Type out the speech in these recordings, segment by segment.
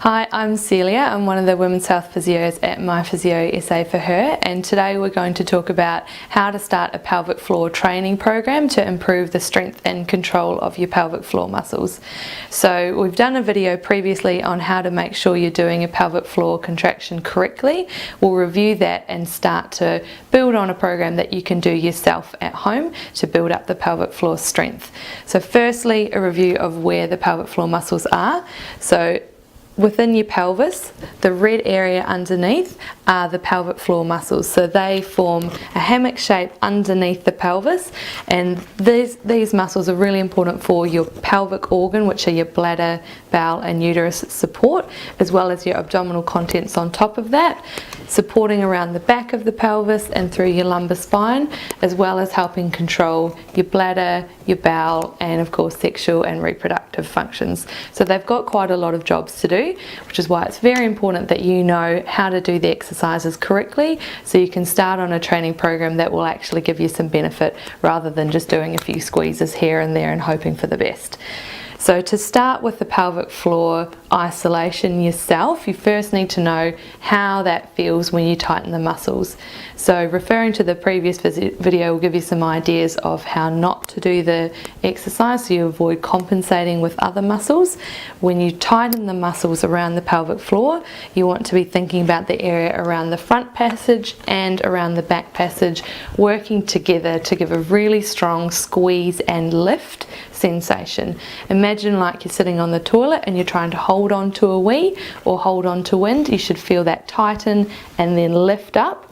Hi, I'm Celia. I'm one of the Women's Health Physios at My Physio SA for Her, and today we're going to talk about how to start a pelvic floor training program to improve the strength and control of your pelvic floor muscles. So we've done a video previously on how to make sure you're doing a pelvic floor contraction correctly. We'll review that and start to build on a program that you can do yourself at home to build up the pelvic floor strength. So firstly, a review of where the pelvic floor muscles are. So within your pelvis, the red area underneath are the pelvic floor muscles. So they form a hammock shape underneath the pelvis, and these muscles are really important for your pelvic organ, which are your bladder, bowel and uterus support, as well as your abdominal contents on top of that, supporting around the back of the pelvis and through your lumbar spine, as well as helping control your bladder, your bowel, and of course sexual and reproductive functions. So they've got quite a lot of jobs to do, which is why it's very important that you know how to do the exercises correctly so you can start on a training program that will actually give you some benefit rather than just doing a few squeezes here and there and hoping for the best. So to start with the pelvic floor isolation yourself, you first need to know how that feels when you tighten the muscles. So referring to the previous video will give you some ideas of how not to do the exercise so you avoid compensating with other muscles. When you tighten the muscles around the pelvic floor, you want to be thinking about the area around the front passage and around the back passage working together to give a really strong squeeze and lift sensation. Imagine like you're sitting on the toilet and you're trying to hold on to a wee or hold on to wind. You should feel that tighten and then lift up.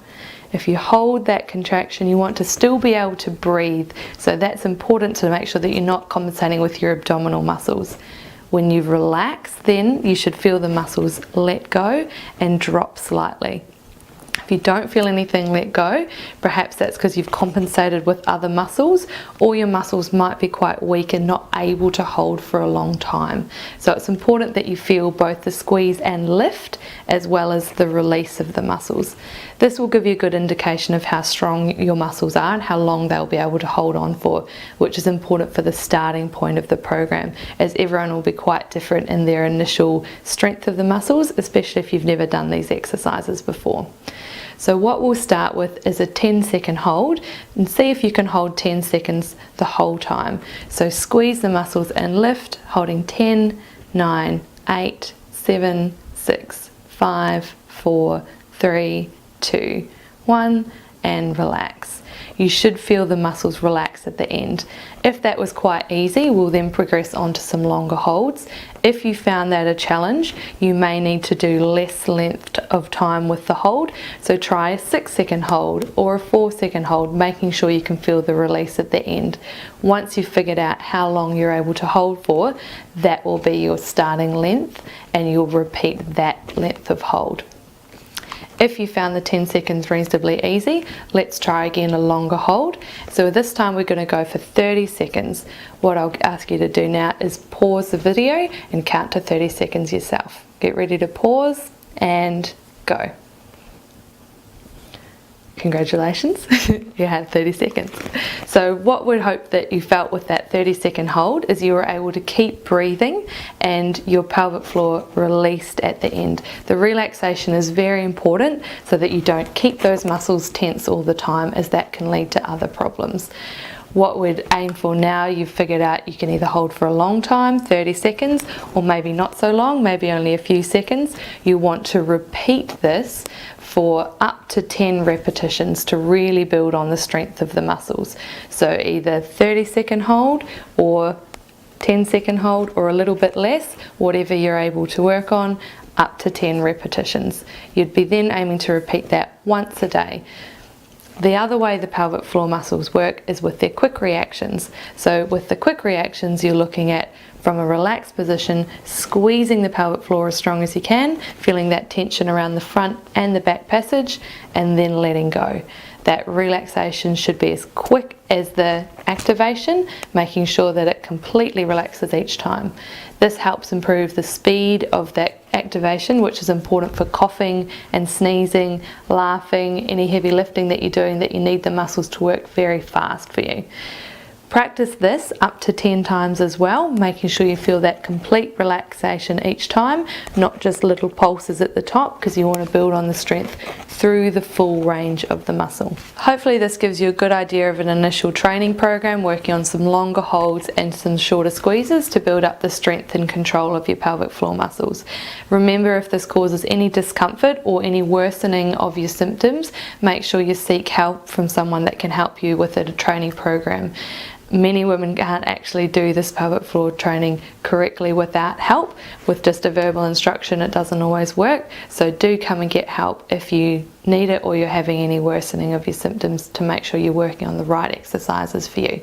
If you hold that contraction, you want to still be able to breathe. So that's important to make sure that you're not compensating with your abdominal muscles. When you relax, then you should feel the muscles let go and drop slightly. If you don't feel anything let go, perhaps that's because you've compensated with other muscles, or your muscles might be quite weak and not able to hold for a long time. So it's important that you feel both the squeeze and lift as well as the release of the muscles. This will give you a good indication of how strong your muscles are and how long they'll be able to hold on for, which is important for the starting point of the program, as everyone will be quite different in their initial strength of the muscles, especially if you've never done these exercises before. So what we'll start with is a 10-second hold, and see if you can hold 10 seconds the whole time. So squeeze the muscles and lift, holding 10, 9, 8, 7, 6, 5, 4, 3, 2, 1, and relax. You should feel the muscles relax at the end. If that was quite easy, we'll then progress on to some longer holds. If you found that a challenge, you may need to do less length of time with the hold. So try a 6-second hold or a 4-second hold, making sure you can feel the release at the end. Once you've figured out how long you're able to hold for, that will be your starting length, and you'll repeat that length of hold. If you found the 10 seconds reasonably easy, let's try again a longer hold. So this time we're going to go for 30 seconds. What I'll ask you to do now is pause the video and count to 30 seconds yourself. Get ready to pause and go. Congratulations, you had 30 seconds. So what we'd hope that you felt with that 30-second hold is you were able to keep breathing and your pelvic floor released at the end. The relaxation is very important so that you don't keep those muscles tense all the time, as that can lead to other problems. What we'd aim for now, you've figured out you can either hold for a long time, 30 seconds, or maybe not so long, maybe only a few seconds. You want to repeat this for up to 10 repetitions to really build on the strength of the muscles. So either 30-second hold or 10-second hold, or a little bit less, whatever you're able to work on, up to 10 repetitions. You'd be then aiming to repeat that once a day. The other way the pelvic floor muscles work is with their quick reactions. So with the quick reactions, you're looking at, from a relaxed position, squeezing the pelvic floor as strong as you can, feeling that tension around the front and the back passage, and then letting go. That relaxation should be as quick as the activation, making sure that it completely relaxes each time. This helps improve the speed of that activation, which is important for coughing and sneezing, laughing, any heavy lifting that you're doing that you need the muscles to work very fast for you. Practice this up to 10 times as well, making sure you feel that complete relaxation each time, not just little pulses at the top, because you want to build on the strength through the full range of the muscle. Hopefully this gives you a good idea of an initial training program, working on some longer holds and some shorter squeezes to build up the strength and control of your pelvic floor muscles. Remember, if this causes any discomfort or any worsening of your symptoms, make sure you seek help from someone that can help you with a training program. Many women can't actually do this pelvic floor training correctly without help. With just a verbal instruction, it doesn't always work. So do come and get help if you need it or you're having any worsening of your symptoms, to make sure you're working on the right exercises for you.